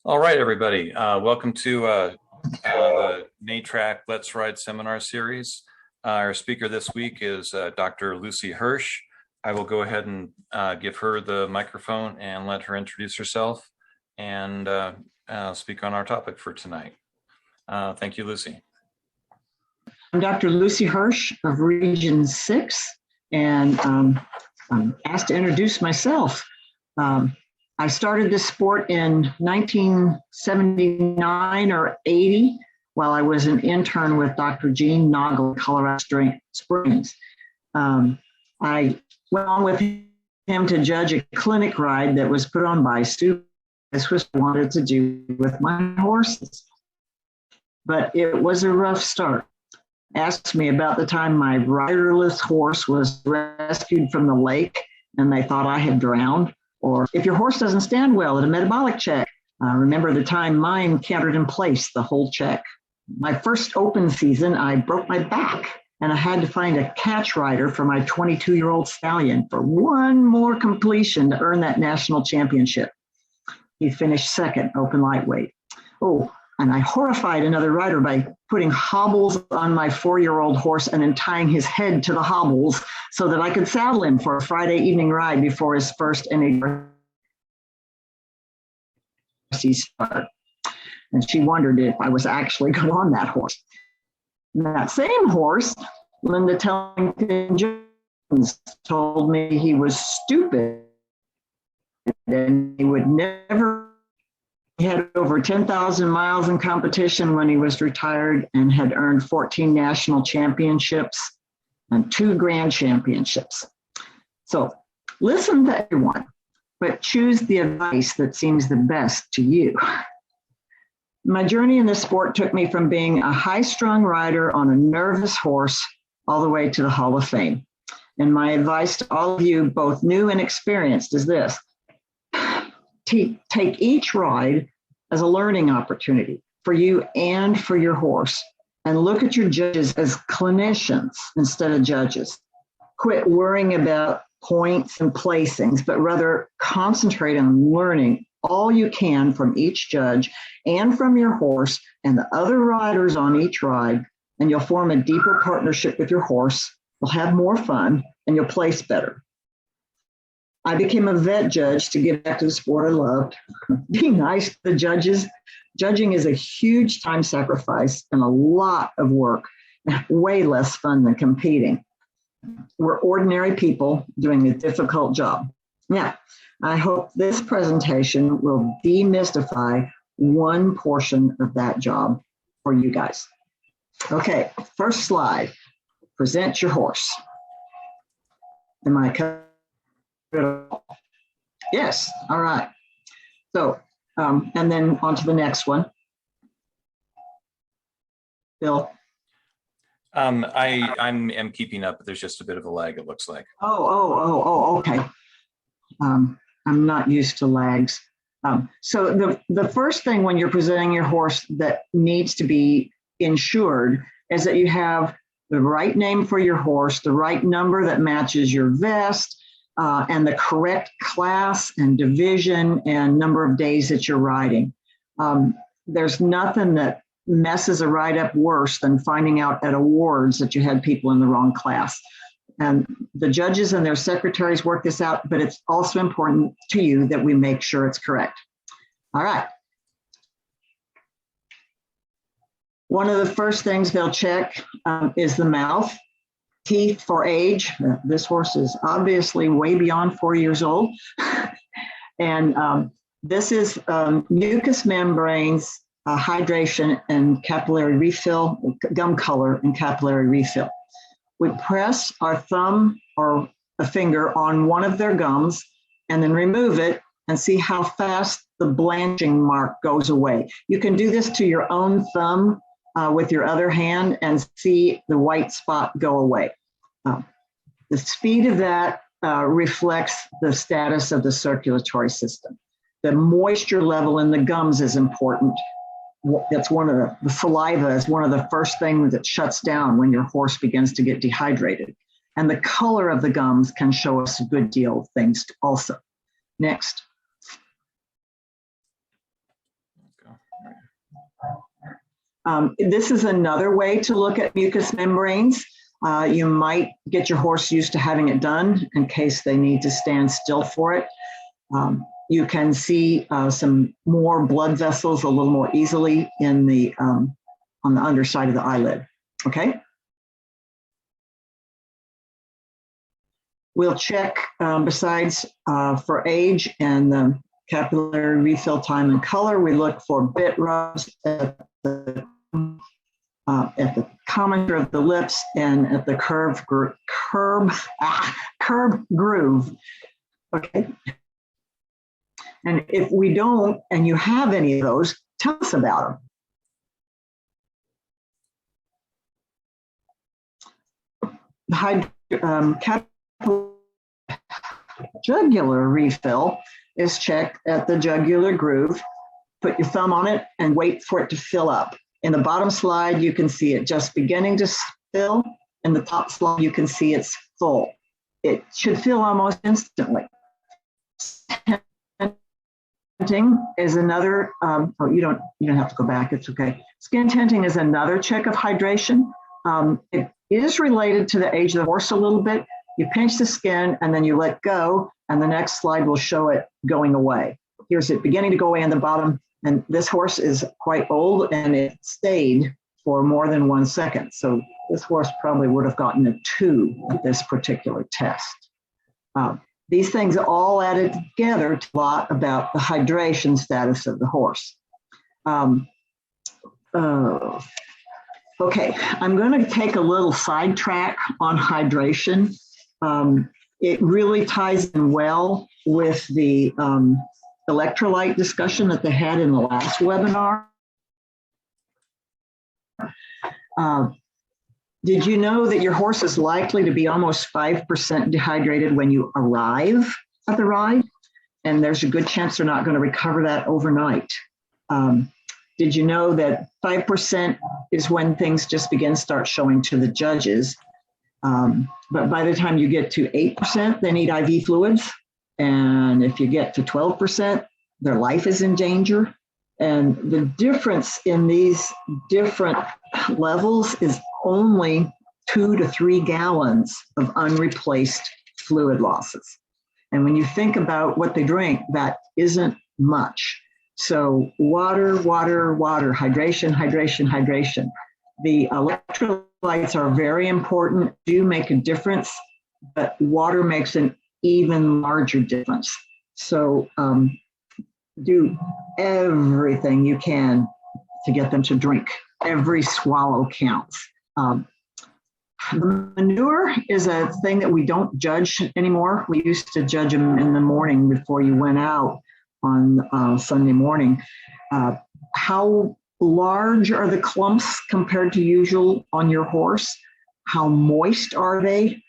All right, everybody. Welcome to the NATRAC Let's Ride seminar series. Our speaker this week is Dr. Lucy Hirsch. I will go ahead and give her the microphone and let her introduce herself and speak on our topic for tonight. Thank you, Lucy. I'm Dr. Lucy Hirsch of Region 6, and I'm asked to introduce myself. I started this sport in 1979 or 80 while I was an intern with Dr. Gene Noggle in Colorado Springs. I went on with him to judge a clinic ride that was put on by students. This was what I wanted to do with my horses. But it was a rough start. Asked me about the time my riderless horse was rescued from the lake and they thought I had drowned, or if your horse doesn't stand well at a metabolic check. Remember the time mine cantered in place the whole check. My first open season, I broke my back and I had to find a catch rider for my 22-year-old stallion for one more completion to earn that national championship. He finished second, open lightweight. Oh, and I horrified another rider by putting hobbles on my 4-year-old horse and then tying his head to the hobbles so that I could saddle him for a Friday evening ride before his first NHRC start. And she wondered if I was actually going on that horse. And that same horse, Linda Tellington Jones, told me he was stupid and he would never. He had over 10,000 miles in competition when he was retired and had earned 14 national championships and 2 grand championships. So listen to everyone, but choose the advice that seems the best to you. My journey in this sport took me from being a high-strung rider on a nervous horse all the way to the Hall of Fame. And my advice to all of you, both new and experienced, is this. Take each ride as a learning opportunity for you and for your horse, and look at your judges as clinicians instead of judges. Quit worrying about points and placings, but rather concentrate on learning all you can from each judge and from your horse and the other riders on each ride, and you'll form a deeper partnership with your horse. You'll have more fun and you'll place better. I became a vet judge to get back to the sport I loved. Be nice to the judges. Judging is a huge time sacrifice and a lot of work, way less fun than competing. We're ordinary people doing a difficult job. Now, I hope this presentation will demystify one portion of that job for you guys. Okay, first slide, present your horse. Am I covered? Yes, all right. So, and then on to the next one. Bill. I am keeping up, but there's just a bit of a lag, it looks like. Okay. I'm not used to lags. So the first thing when you're presenting your horse that needs to be ensured is that you have the right name for your horse, the right number that matches your vest, and the correct class and division and number of days that you're riding. There's nothing that messes a ride up worse than finding out at awards that you had people in the wrong class. And the judges and their secretaries work this out, but it's also important to you that we make sure it's correct. All right. One of the first things they'll check is the mouth. Teeth for age. This horse is obviously way beyond 4 years old. And this is mucous membranes, hydration, and capillary refill, gum color and capillary refill. We press our thumb or a finger on one of their gums and then remove it and see how fast the blanching mark goes away. You can do this to your own thumb with your other hand and see the white spot go away. The speed of that reflects the status of the circulatory system. The moisture level in the gums is important. That's one of the saliva is one of the first things that shuts down when your horse begins to get dehydrated. And the color of the gums can show us a good deal of things also. Next. This is another way to look at mucous membranes. You might get your horse used to having it done in case they need to stand still for it. You can see some more blood vessels a little more easily in the on the underside of the eyelid. Okay. We'll check besides for age and the capillary refill time and color. We look for bit rubs at the commissure of the lips and at the curb groove. Okay. And if we don't, and you have any of those, tell us about them. The jugular refill is checked at the jugular groove. Put your thumb on it and wait for it to fill up. In the bottom slide, you can see it just beginning to fill. In the top slide, you can see it's full. It should fill almost instantly. Tinting is another, you don't have to go back, it's okay. Skin tinting is another check of hydration. It is related to the age of the horse a little bit. You pinch the skin and then you let go, and the next slide will show it going away. Here's it beginning to go away on the bottom, and this horse is quite old and it stayed for more than 1 second. So this horse probably would have gotten a 2 with this particular test. These things all added together to a lot about the hydration status of the horse. Okay, I'm going to take a little sidetrack on hydration. It really ties in well with the electrolyte discussion that they had in the last webinar. Did you know that your horse is likely to be almost 5% dehydrated when you arrive at the ride? And there's a good chance they're not going to recover that overnight. Did you know that 5% is when things just start showing to the judges? But by the time you get to 8%, they need IV fluids. And if you get to 12%, their life is in danger. And the difference in these different levels is only 2 to 3 gallons of unreplaced fluid losses. And when you think about what they drink, that isn't much. So water, water, water, hydration, hydration, hydration. The electrolytes are very important, do make a difference, but water makes an even larger difference. So do everything you can to get them to drink. Every swallow counts. Manure is a thing that we don't judge anymore. We used to judge them in the morning before you went out on Sunday morning. How large are the clumps compared to usual on your horse? How moist are they?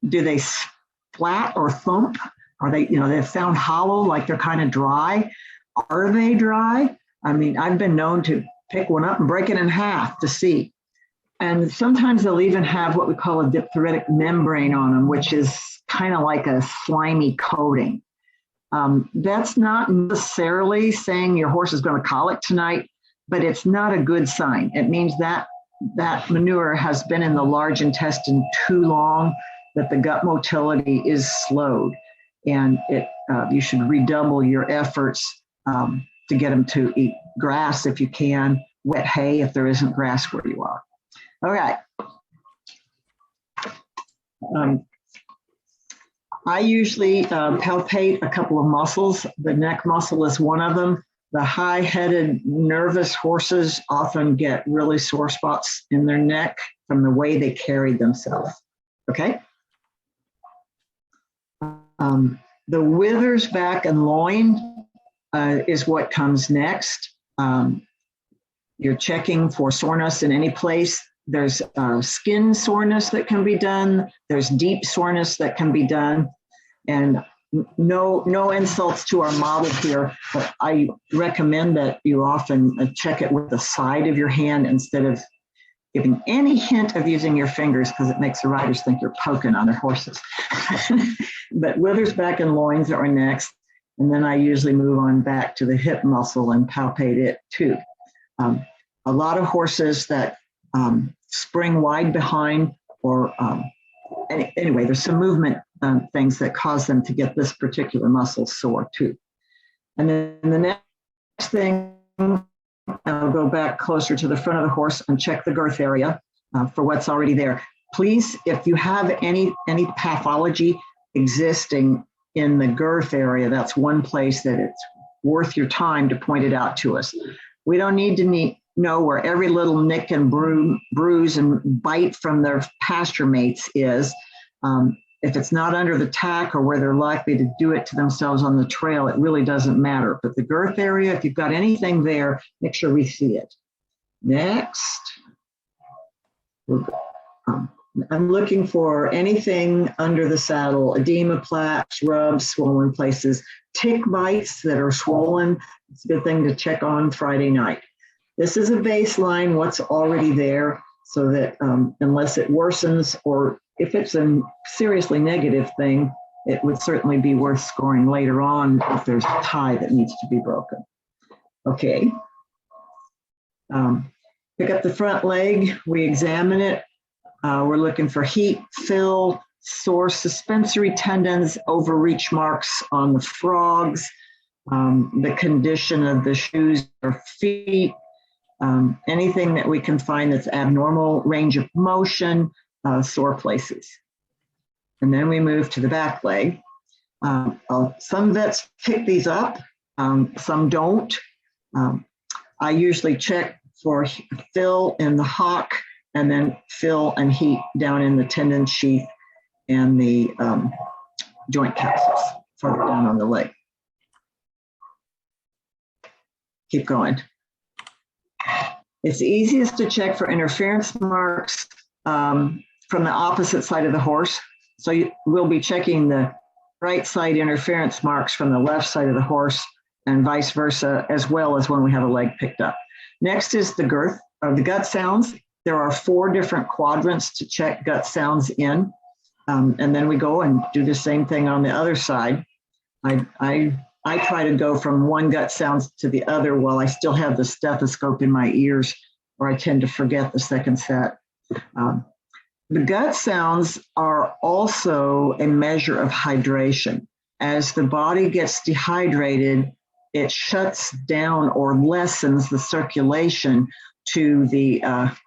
Do they splat or thump? Are they, they sound hollow, like they're kind of dry? Are they dry? I mean, I've been known to pick one up and break it in half to see. And sometimes they'll even have what we call a diphtheritic membrane on them, which is kind of like a slimy coating. That's not necessarily saying your horse is going to colic tonight, but it's not a good sign. It means that that manure has been in the large intestine too long, that the gut motility is slowed. And you should redouble your efforts to get them to eat grass if you can, wet hay if there isn't grass where you are. All right. I usually palpate a couple of muscles. The neck muscle is one of them. The high-headed, nervous horses often get really sore spots in their neck from the way they carry themselves. Okay? The withers, back, and loin is what comes next. You're checking for soreness in any place. There's skin soreness that can be done. There's deep soreness that can be done. And no insults to our model here, but I recommend that you often check it with the side of your hand instead of giving any hint of using your fingers, because it makes the riders think you're poking on their horses. But withers, back, and loins are next. And then I usually move on back to the hip muscle and palpate it too. A lot of horses that spring wide behind, or anyway, there's some movement things that cause them to get this particular muscle sore too. And then the next thing, I'll go back closer to the front of the horse and check the girth area for what's already there. Please, if you have any pathology existing in the girth area, that's one place that it's worth your time to point it out to us. We don't need to know where every little nick and bruise and bite from their pasture mates is. If it's not under the tack or where they're likely to do it to themselves on the trail, it really doesn't matter. But the girth area, if you've got anything there, make sure we see it. Next. I'm looking for anything under the saddle: edema, plaques, rubs, swollen places, tick bites that are swollen. It's a good thing to check on Friday night. This is a baseline, what's already there, so that unless it worsens, or if it's a seriously negative thing, it would certainly be worth scoring later on if there's a tie that needs to be broken. Okay. Pick up the front leg, we examine it. We're looking for heat, fill, sore suspensory tendons, overreach marks on the frogs, the condition of the shoes or feet, anything that we can find that's abnormal, range of motion, sore places. And then we move to the back leg. Some vets pick these up, some don't. I usually check for fill in the hock, and then fill and heat down in the tendon sheath and the joint capsules further down on the leg. Keep going. It's easiest to check for interference marks from the opposite side of the horse. So we'll be checking the right side interference marks from the left side of the horse, and vice versa, as well as when we have a leg picked up. Next is the girth, or the gut sounds. There are 4 different quadrants to check gut sounds in. And then we go and do the same thing on the other side. I try to go from one gut sounds to the other while I still have the stethoscope in my ears, or I tend to forget the second set. The gut sounds are also a measure of hydration. As the body gets dehydrated, it shuts down or lessens the circulation to the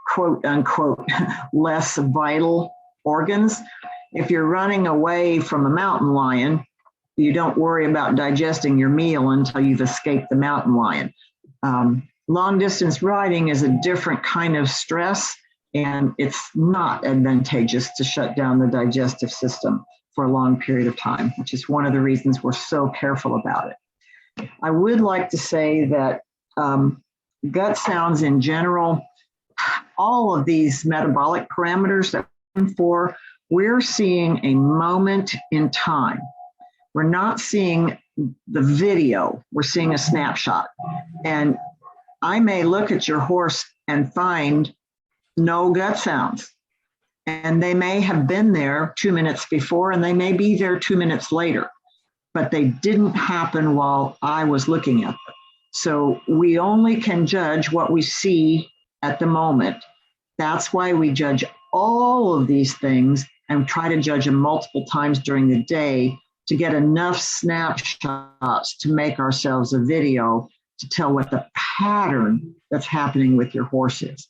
quote unquote less vital organs. If you're running away from a mountain lion, you don't worry about digesting your meal until you've escaped the mountain lion. Long distance riding is a different kind of stress, and it's not advantageous to shut down the digestive system for a long period of time, which is one of the reasons we're so careful about it. I would like to say that gut sounds in general, all of these metabolic parameters that we're seeing a moment in time. We're not seeing the video, we're seeing a snapshot. And I may look at your horse and find no gut sounds. And they may have been there 2 minutes before, and they may be there 2 minutes later, but they didn't happen while I was looking at them. So we only can judge what we see at the moment. That's why we judge all of these things and try to judge them multiple times during the day to get enough snapshots to make ourselves a video to tell what the pattern that's happening with your horse is.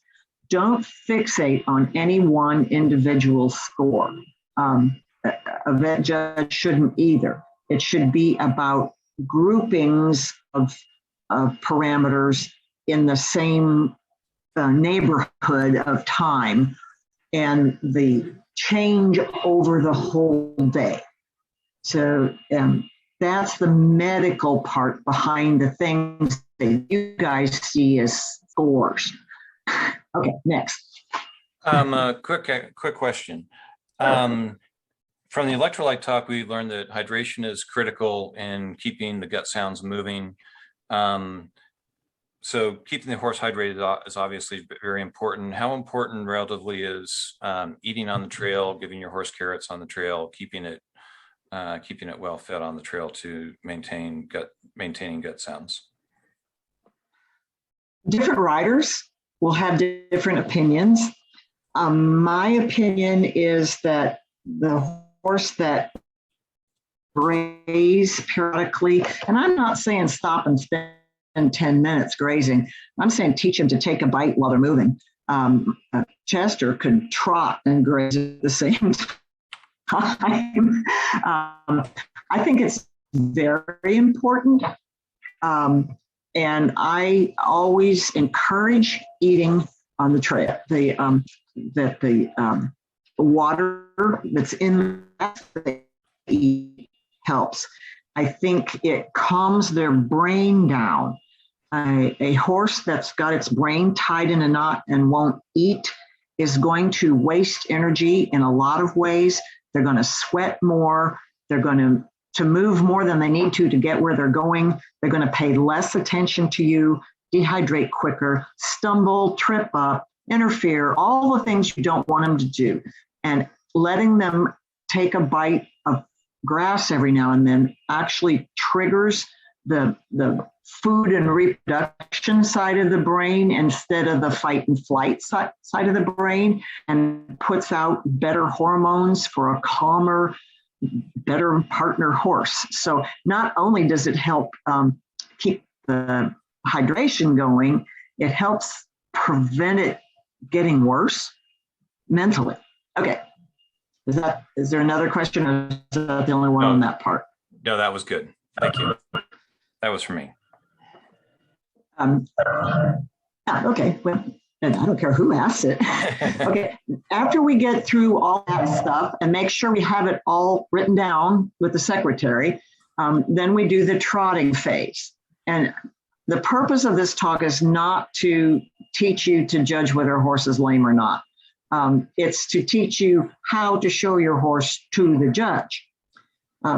Don't fixate on any one individual score. A vet judge shouldn't either. It should be about groupings of parameters in the same neighborhood of time and the change over the whole day. So that's the medical part behind the things that you guys see as scores. Okay, next. Quick question. From the electrolyte talk, we learned that hydration is critical in keeping the gut sounds moving. So keeping the horse hydrated is obviously very important. How important relatively is eating on the trail, giving your horse carrots on the trail, keeping it keeping it well fed on the trail to maintaining gut sounds? Different riders will have different opinions. My opinion is that the horse that graze periodically, and I'm not saying stop and spend 10 minutes grazing. I'm saying teach them to take a bite while they're moving. Chester could trot and graze at the same time. I think it's very important. And I always encourage eating on the trail. That the water that's in that they eat helps. I think it calms their brain down. A horse that's got its brain tied in a knot and won't eat is going to waste energy in a lot of ways. They're going to sweat more. They're going to move more than they need to get where they're going. They're going to pay less attention to you, dehydrate quicker, stumble, trip up, interfere, all the things you don't want them to do. And letting them take a bite of grass every now and then actually triggers the food and reproduction side of the brain instead of the fight and flight side of the brain, and puts out better hormones for a calmer, better partner horse. So not only does it help keep the hydration going, it helps prevent it getting worse mentally. Okay. Is there another question, or is that the only one on that part? No, that was good. Thank you. That was for me. Okay. Well, and I don't care who asks it. Okay. After we get through all that stuff and make sure we have it all written down with the secretary, then we do the trotting phase. And the purpose of this talk is not to teach you to judge whether a horse is lame or not. It's to teach you how to show your horse to the judge.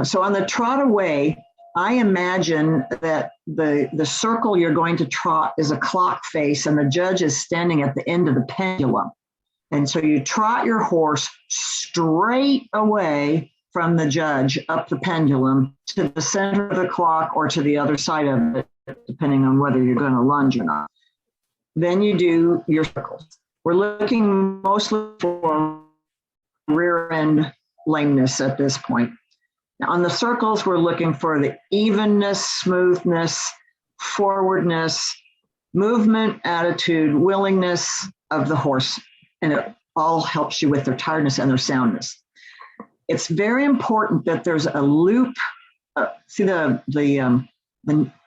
So on the trot away, I imagine that the circle you're going to trot is a clock face and the judge is standing at the end of the pendulum. And so you trot your horse straight away from the judge up the pendulum to the center of the clock or to the other side of it, depending on whether you're going to lunge or not. Then you do your circles. We're looking mostly for rear end lameness at this point. Now, on the circles, we're looking for the evenness, smoothness, forwardness, movement, attitude, willingness of the horse, and it all helps you with their tiredness and their soundness. It's very important that there's a loop. See the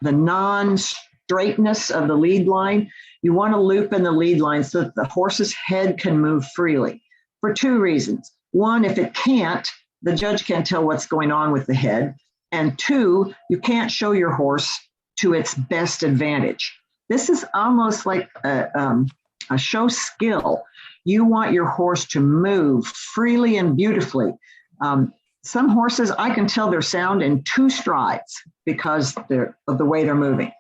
non-straightness of the lead line? You want to loop in the lead line so that the horse's head can move freely for two reasons. One, if it can't, the judge can't tell what's going on with the head. And two, you can't show your horse to its best advantage. This is almost like a show skill. You want your horse to move freely and beautifully. Some horses, I can tell their sound in 2 strides because of the way they're moving.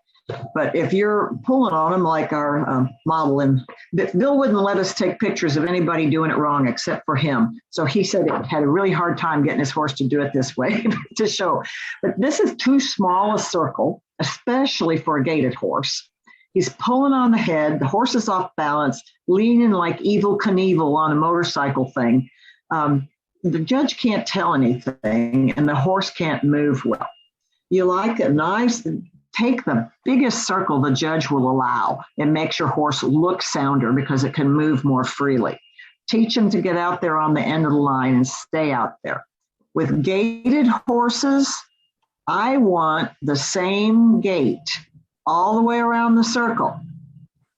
But if you're pulling on them like our model, and Bill wouldn't let us take pictures of anybody doing it wrong except for him. So he said it had a really hard time getting his horse to do it this way to show. But this is too small a circle, especially for a gaited horse. He's pulling on the head. The horse is off balance, leaning like Evel Knievel on a motorcycle thing. The judge can't tell anything, and the horse can't move well. You like it nice? Take the biggest circle the judge will allow and makes your horse look sounder because it can move more freely. Teach him to get out there on the end of the line and stay out there. With gaited horses, I want the same gait all the way around the circle.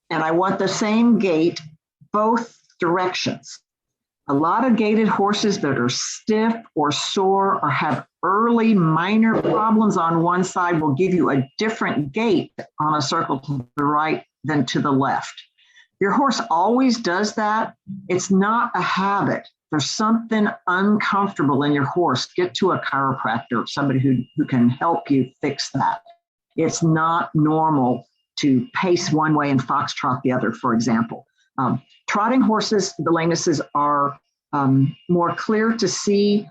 And I want the same gait both directions. A lot of gaited horses that are stiff or sore or have early minor problems on one side will give you a different gait on a circle to the right than to the left. Your horse always does that. It's not a habit. There's something uncomfortable in your horse. Get to a chiropractor, somebody who can help you fix that. It's not normal to pace one way and foxtrot the other, for example. Trotting horses, the lamenesses are more clear to see,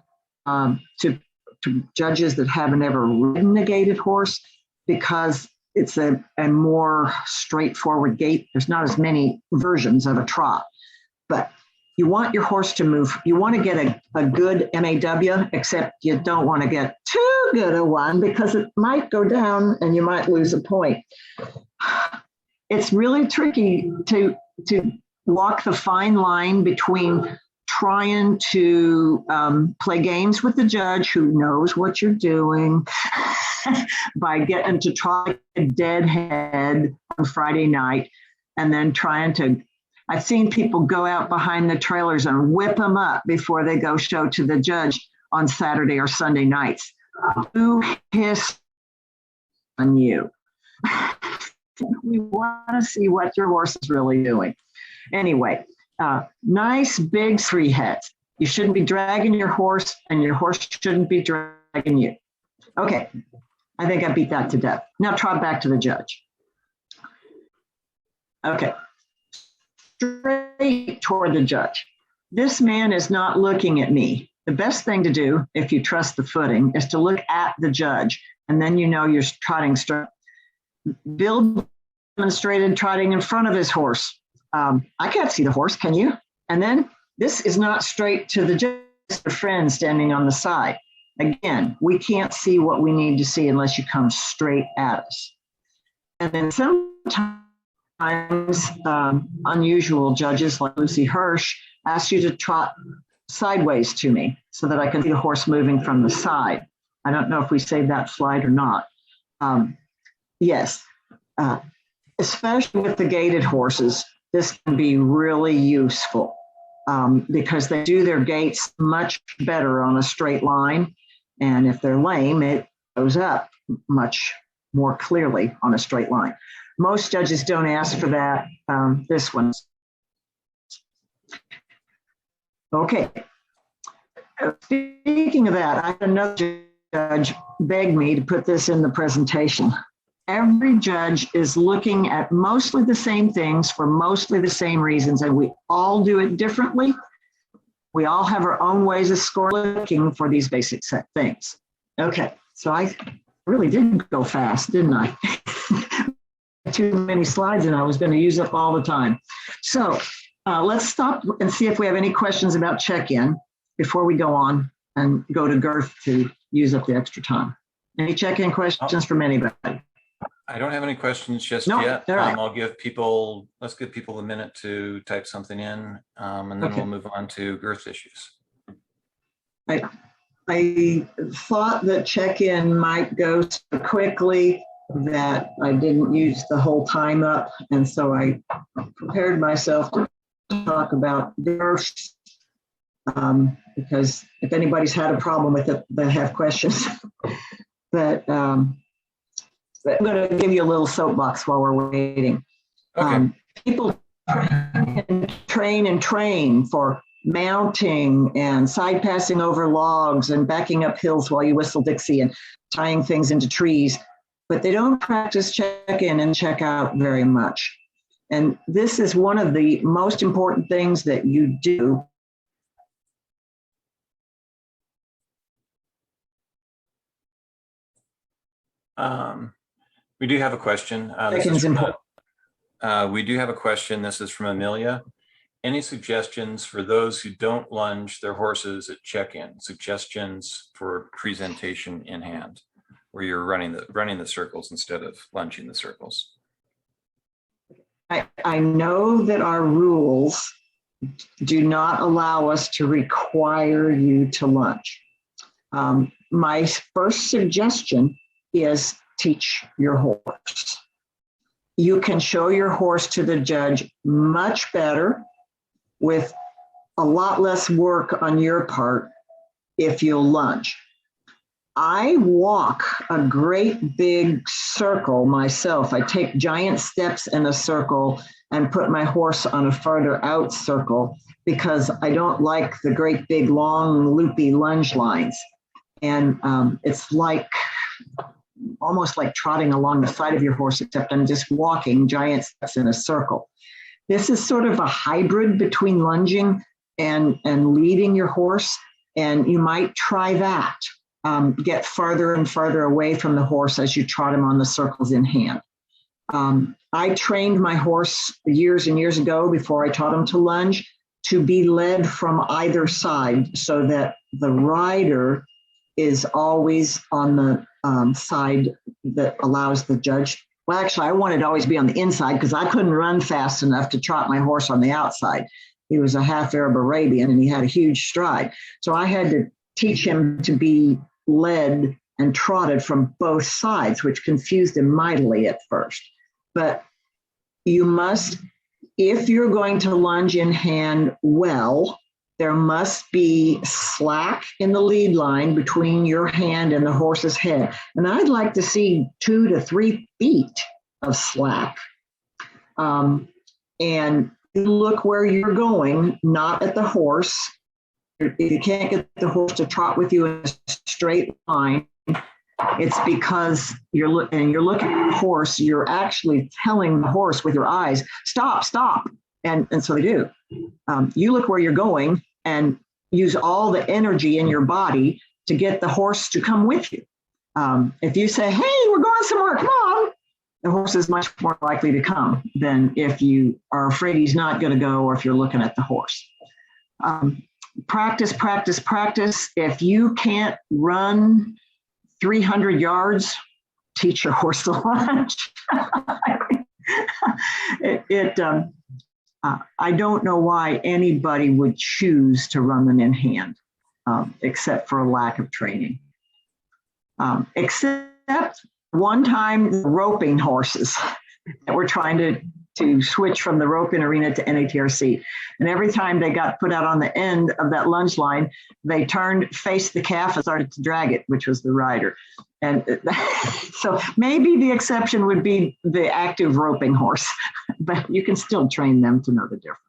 to to judges that haven't ever ridden a gaited horse because it's a more straightforward gait. There's not as many versions of a trot, but you want your horse to move. You want to get a good MAW, except you don't want to get too good a one because it might go down and you might lose a point. It's really tricky to walk the fine line between trying to play games with the judge who knows what you're doing by getting to try a dead head on Friday night and then trying to, I've seen people go out behind the trailers and whip them up before they go show to the judge on Saturday or Sunday nights. Who hiss on you? We want to see what your horse is really doing. Anyway, nice big three heads. You shouldn't be dragging your horse and your horse shouldn't be dragging you. Okay, I think I beat that to death. Now trot back to the judge. Okay, straight toward the judge. This man is not looking at me. The best thing to do, if you trust the footing, is to look at the judge, and then you know you're trotting straight. Bill demonstrated trotting in front of his horse. I can't see the horse, can you? And then this is not straight to the judge, a friend standing on the side. Again, we can't see what we need to see unless you come straight at us. And then sometimes unusual judges like Lucy Hirsch ask you to trot sideways to me so that I can see the horse moving from the side. I don't know if we saved that slide or not. Yes, especially with the gaited horses, this can be really useful because they do their gaits much better on a straight line. And if they're lame, it goes up much more clearly on a straight line. Most judges don't ask for that. This one. Okay. Speaking of that, I had another judge beg me to put this in the presentation. Every judge is looking at mostly the same things for mostly the same reasons, and we all do it differently. We all have our own ways of looking for these basic set things. Okay, so I really did go fast, didn't I? Too many slides and I was going to use up all the time. So let's stop and see if we have any questions about check-in before we go on and go to Girth to use up the extra time. Any check-in questions from anybody? I don't have any questions just yet. Right. Let's give people a minute to type something in, and then we'll move on to Girth issues. I thought that check-in might go so quickly that I didn't use the whole time up, and so I prepared myself to talk about Girth, because if anybody's had a problem with it, they have questions. But I'm going to give you a little soapbox while we're waiting. Okay. People train for mounting and side passing over logs and backing up hills while you whistle Dixie and tying things into trees, but they don't practice check-in and check-out very much. And this is one of the most important things that you do. We do have a question. We do have a question. This is from Amelia. Any suggestions for those who don't lunge their horses at check-in? Suggestions for presentation in hand, where you're running the circles instead of lunging the circles. I know that our rules do not allow us to require you to lunge. My first suggestion is teach your horse. You can show your horse to the judge much better with a lot less work on your part if you'll lunge. I walk a great big circle myself. I take giant steps in a circle and put my horse on a farther out circle because I don't like the great big long loopy lunge lines. And it's like almost like trotting along the side of your horse, except I'm just walking giant steps in a circle. This is sort of a hybrid between lunging and leading your horse, and you might try that. get farther and farther away from the horse as you trot him on the circles in hand. I trained my horse years and years ago before I taught him to lunge to be led from either side so that the rider is always on the side that allows the judge. Well, actually, I wanted to always be on the inside because I couldn't run fast enough to trot my horse on the outside. He was a half Arab Arabian and he had a huge stride. So I had to teach him to be led and trotted from both sides, which confused him mightily at first. But you must, if you're going to lunge in hand well, there must be slack in the lead line between your hand and the horse's head. And I'd like to see 2 to 3 feet of slack. And you look where you're going, not at the horse. If you can't get the horse to trot with you in a straight line, it's because you're looking at the horse, you're actually telling the horse with your eyes, stop, stop. And so they do. You look where you're going and use all the energy in your body to get the horse to come with you. If you say, hey, we're going somewhere, come on, the horse is much more likely to come than if you are afraid he's not going to go or if you're looking at the horse. Practice, practice, practice. If you can't run 300 yards, teach your horse to lunge. I don't know why anybody would choose to run them in hand, except for a lack of training. Except one time roping horses that were trying to switch from the roping arena to NATRC. And every time they got put out on the end of that lunge line, they turned, faced the calf and started to drag it, which was the rider. And so maybe the exception would be the active roping horse, but you can still train them to know the difference.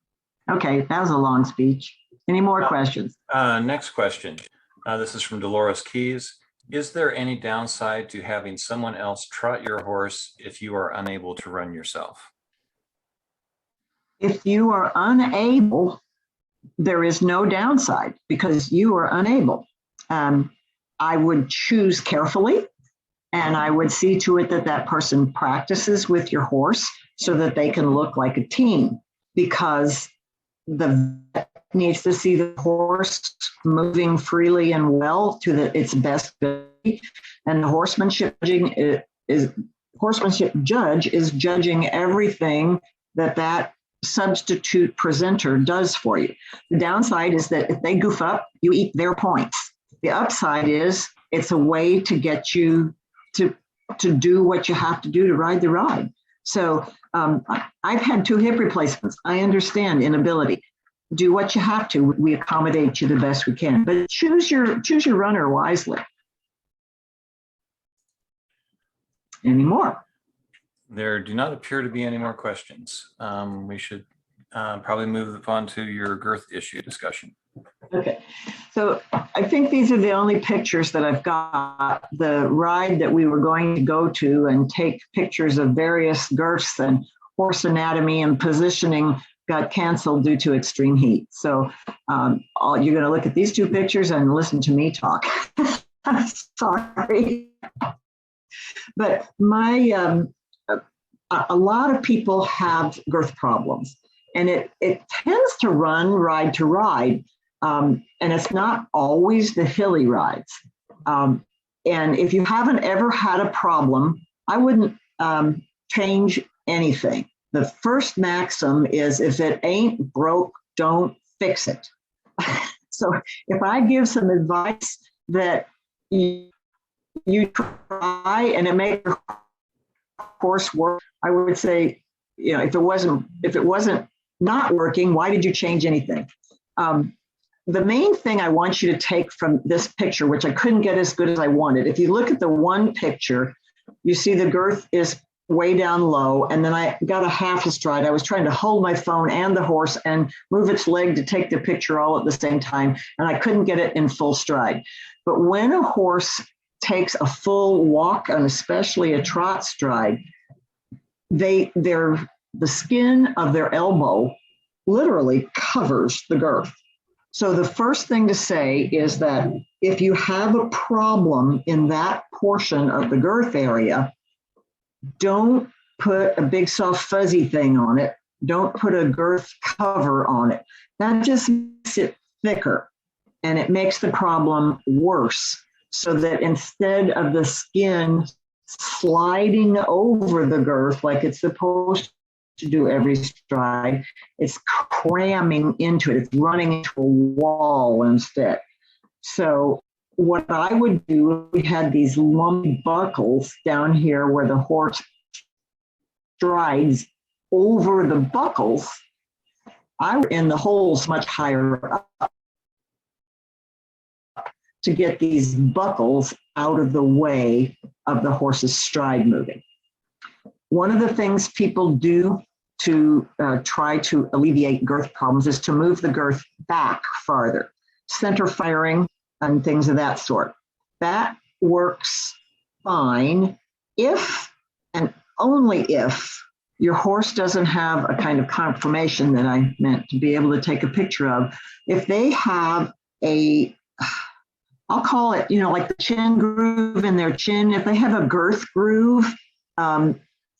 Okay, that was a long speech. Any more questions? Next question. This is from Dolores Keys. Is there any downside to having someone else trot your horse if you are unable to run yourself? If you are unable, there is no downside because you are unable. I would choose carefully and I would see to it that that person practices with your horse so that they can look like a team, because the vet needs to see the horse moving freely and well to its best ability. And the horsemanship judge is judging everything that substitute presenter does for you. The downside is that if they goof up, you eat their points. The upside is it's a way to get you to do what you have to do to ride the ride. So I've had 2 hip replacements. I understand inability. Do what you have to. We accommodate you the best we can, but choose your runner wisely. Any more? There do not appear to be any more questions. We should probably move on to your girth issue discussion. Okay, so I think these are the only pictures that I've got. The ride that we were going to go to and take pictures of various girths and horse anatomy and positioning got canceled due to extreme heat. So you're going to look at these 2 pictures and listen to me talk. Sorry. But a lot of people have girth problems, and it tends to run ride to ride. And it's not always the hilly rides. And if you haven't ever had a problem, I wouldn't change anything. The first maxim is if it ain't broke, don't fix it. So if I give some advice that you try and it makes your horse work, I would say, if it wasn't not working, why did you change anything? The main thing I want you to take from this picture, which I couldn't get as good as I wanted, if you look at the one picture, you see the girth is way down low, and then I got a half a stride. I was trying to hold my phone and the horse and move its leg to take the picture all at the same time, and I couldn't get it in full stride. But when a horse takes a full walk, and especially a trot stride, the skin of their elbow literally covers the girth. So the first thing to say is that if you have a problem in that portion of the girth area, don't put a big soft fuzzy thing on it. Don't put a girth cover on it. That just makes it thicker and it makes the problem worse. So that instead of the skin sliding over the girth like it's supposed to do every stride, it's cramming into it. It's running into a wall instead. So what I would do, we had these lumpy buckles down here where the horse strides over the buckles. I was in the holes much higher up to get these buckles out of the way of the horse's stride moving. One of the things people do to try to alleviate girth problems is to move the girth back farther, center firing and things of that sort. That works fine if and only if your horse doesn't have a kind of conformation that I meant to be able to take a picture of. If they have a, I'll call it, like the chin groove in their chin, if they have a girth groove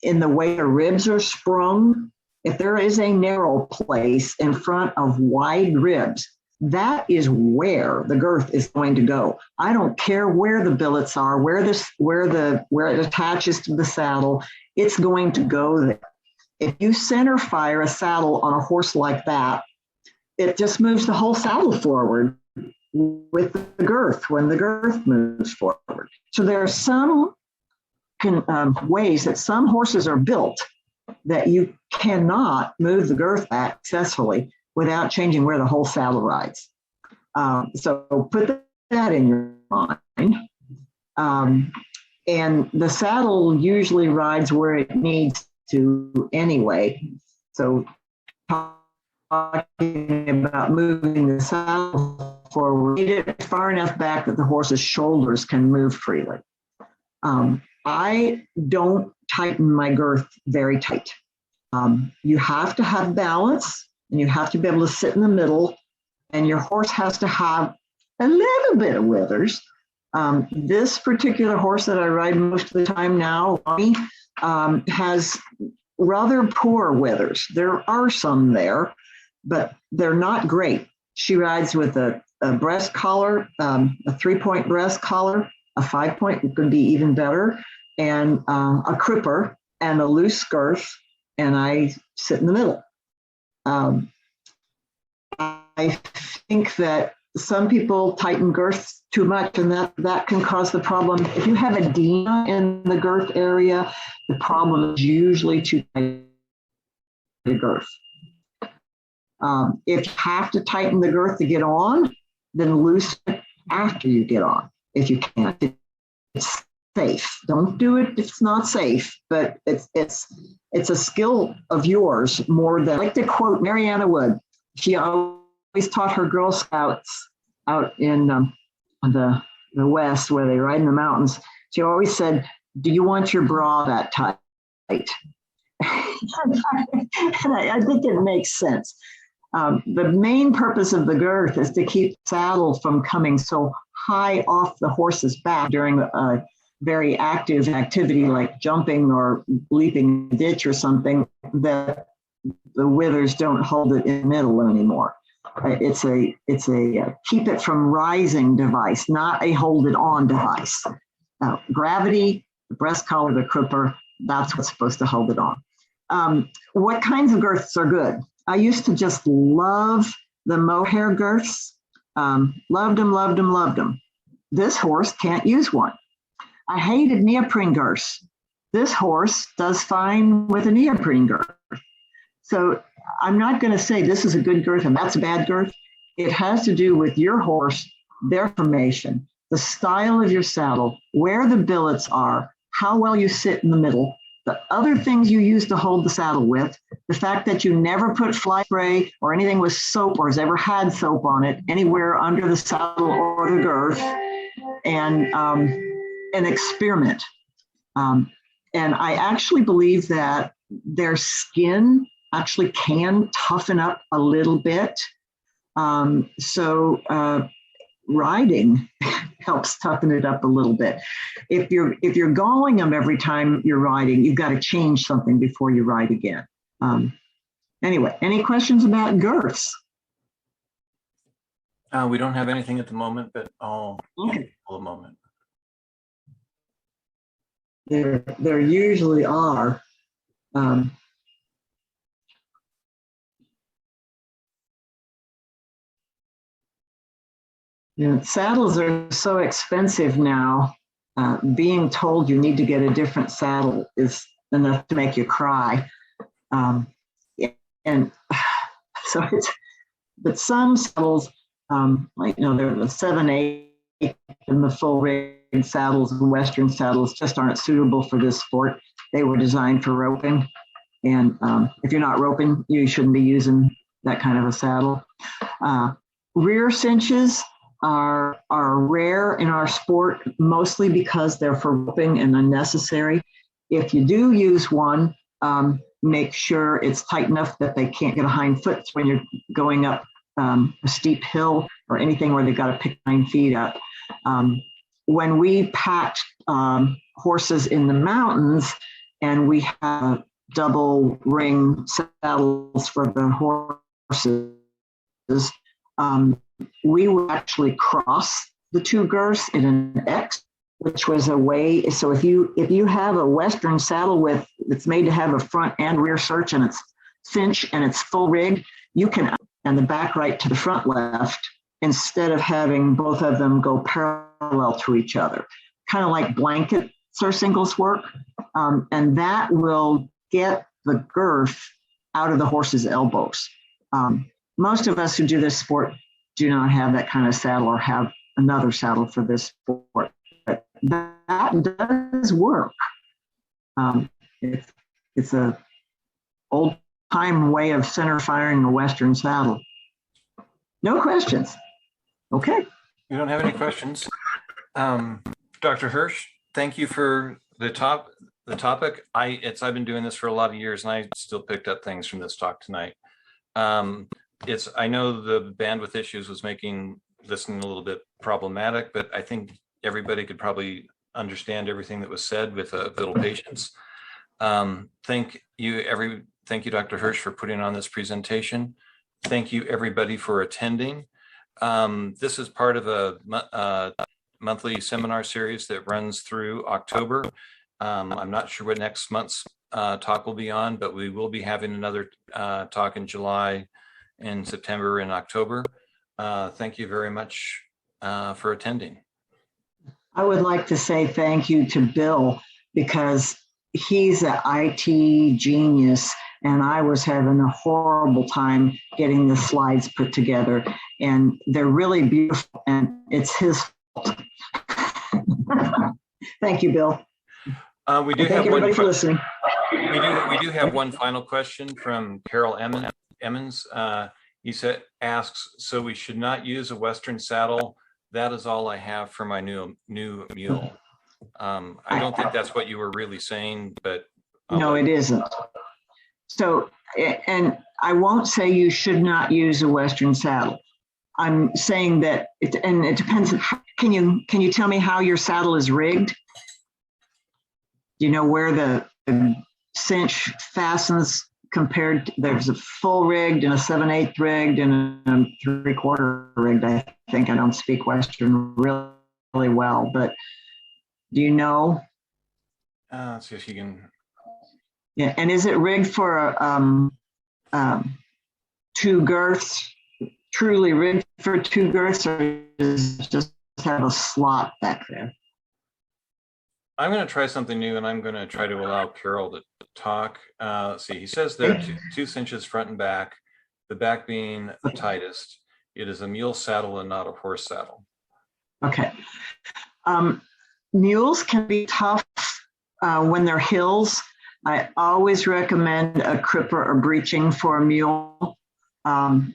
in the way their ribs are sprung, if there is a narrow place in front of wide ribs, that is where the girth is going to go. I don't care where the billets are, where it attaches to the saddle, it's going to go there. If you center fire a saddle on a horse like that, it just moves the whole saddle forward with the girth when the girth moves forward. So there are some ways that some horses are built that you cannot move the girth back successfully without changing where the whole saddle rides. So put that in your mind. And the saddle usually rides where it needs to anyway. So talking about moving the saddle forward, get it far enough back that the horse's shoulders can move freely. I don't tighten my girth very tight. You have to have balance and you have to be able to sit in the middle, and your horse has to have a little bit of withers. This particular horse that I ride most of the time now has rather poor withers. There are some there, but they're not great. She rides with a breast collar, a 3-point breast collar, a 5-point could be even better, and a cripper and a loose girth, and I sit in the middle. I think that some people tighten girths too much, and that can cause the problem. If you have edema in the girth area, the problem is usually too tight the girth. If you have to tighten the girth to get on, then loosen it after you get on. If you can't, it's safe. Don't do it if it's not safe, but it's a skill of yours more than, I like to quote Mariana Wood. She always taught her Girl Scouts out in the West where they ride in the mountains. She always said, "Do you want your bra that tight?" And I think it makes sense. The main purpose of the girth is to keep the saddle from coming so high off the horse's back during a very active activity like jumping or leaping a ditch or something, that the withers don't hold it in the middle anymore. It's a keep it from rising device, not a hold it on device. Gravity, the breast collar, the cripper, that's what's supposed to hold it on. What kinds of girths are good? I used to just love the mohair girths. Loved them. This horse can't use one. I hated neoprene girths. This horse does fine with a neoprene girth. So I'm not going to say this is a good girth and that's a bad girth. It has to do with your horse, their formation, the style of your saddle, where the billets are, how well you sit in the middle, the other things you use to hold the saddle with, the fact that you never put fly spray or anything with soap or has ever had soap on it anywhere under the saddle or the girth, and an experiment. And I actually believe that their skin actually can toughen up a little bit. So riding helps toughen it up a little bit. If you're galling them every time you're riding, you've got to change something before you ride again. Anyway, any questions about girths? We don't have anything at the moment, but Okay. a moment. There usually are. Saddles are so expensive now. Being told you need to get a different saddle is enough to make you cry. And so but some saddles, like, they're the 7/8 and the full rig saddles and Western saddles just aren't suitable for this sport. They were designed for roping. And if you're not roping, you shouldn't be using that kind of a saddle. Rear cinches are rare in our sport, mostly because they're for roping and unnecessary. If you do use one, make sure it's tight enough that they can't get a hind foot when you're going up a steep hill or anything where they've got to pick 9 feet up. When we packed horses in the mountains and we have double ring saddles for the horses, we would actually cross the 2 girths in an X, which was a way. So if you have a Western saddle that's made to have a front and rear search and it's cinch and it's full rig, you can and the back right to the front left instead of having both of them go parallel to each other, kind of like blanket surcingles work, and that will get the girth out of the horse's elbows. Most of us who do this sport do not have that kind of saddle or have another saddle for this sport. But that does work. It's a old time way of center firing a Western saddle. No questions. Okay. We don't have any questions. Dr. Hirsch, thank you for the topic. I've been doing this for a lot of years and I still picked up things from this talk tonight. I know the bandwidth issues was making listening a little bit problematic, but I think everybody could probably understand everything that was said with a little patience. Thank you, Dr. Hirsch, for putting on this presentation. Thank you, everybody, for attending. This is part of a monthly seminar series that runs through October. I'm not sure what next month's talk will be on, but we will be having another talk in July, in September, and October. Thank you very much for attending. I would like to say thank you to Bill because he's an IT genius and I was having a horrible time getting the slides put together, and they're really beautiful and it's his fault. Thank you, Bill. We do thank have everybody one for listening. We do have one final question from Carol Emmons. He asks, so we should not use a Western saddle. That is all I have for my new mule. I don't think that's what you were really saying, but no, it isn't. So, and I won't say you should not use a Western saddle. I'm saying that it depends. Can you tell me how your saddle is rigged? Do you know where the cinch fastens compared to, there's a full rigged and a 7/8 rigged and a 3/4 rigged. I think I don't speak Western really well, but do you know? Let's see if you can. Yeah, and is it rigged for 2 girths? Truly rigged for 2 girths, or does it just have a slot back there? I'm going to try something new, and I'm going to try to allow Carol to talk. Let's see. He says there are 2 cinches front and back, the back being the tightest. It is a mule saddle and not a horse saddle. Okay. Mules can be tough when they're hills. I always recommend a cripper or breeching for a mule.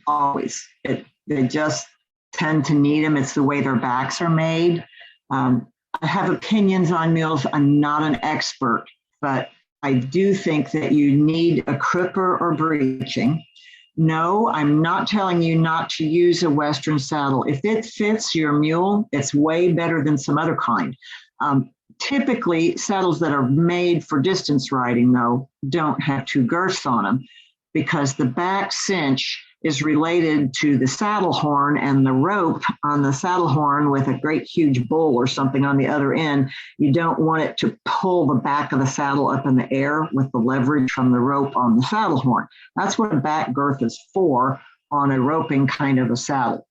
Always. They just tend to need them. It's the way their backs are made. I have opinions on mules. I'm not an expert, but I do think that you need a cripper or breeching. No, I'm not telling you not to use a Western saddle. If it fits your mule, it's way better than some other kind. Typically, saddles that are made for distance riding, though, don't have two girths on them because the back cinch is related to the saddle horn, and the rope on the saddle horn with a great huge bull or something on the other end, you don't want it to pull the back of the saddle up in the air with the leverage from the rope on the saddle horn. That's what a back girth is for on a roping kind of a saddle.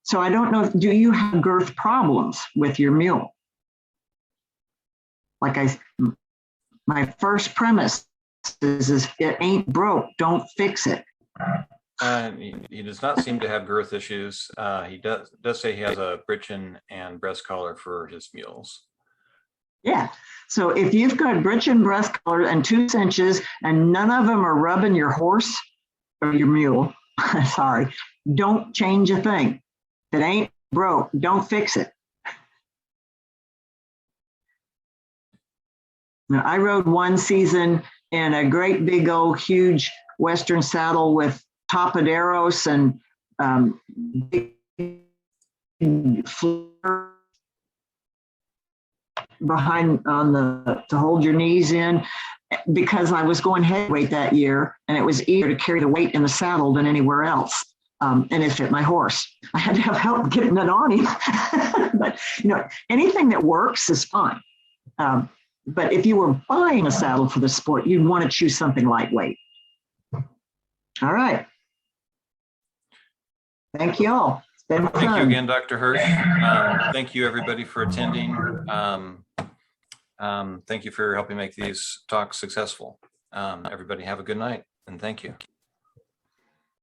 So I don't know, do you have girth problems with your mule? My first premise is if it ain't broke, don't fix it. He does not seem to have girth issues. He does say he has a breechin and breast collar for his mules. Yeah. So if you've got breechin, breast collar, and 2 cinches, and none of them are rubbing your horse or your mule, sorry, don't change a thing. If it ain't broke, don't fix it. Now, I rode one season in a great big old huge Western saddle with topaderos and big flare behind on the to hold your knees in, because I was going heavyweight that year and it was easier to carry the weight in the saddle than anywhere else. And it fit my horse. I had to have help getting it on him. But anything that works is fine. But if you were buying a saddle for the sport, you'd want to choose something lightweight. All right. Thank you all. It's been fun. Thank you again, Dr. Hirsch. Thank you, everybody, for attending. Thank you for helping make these talks successful. Everybody have a good night, and thank you.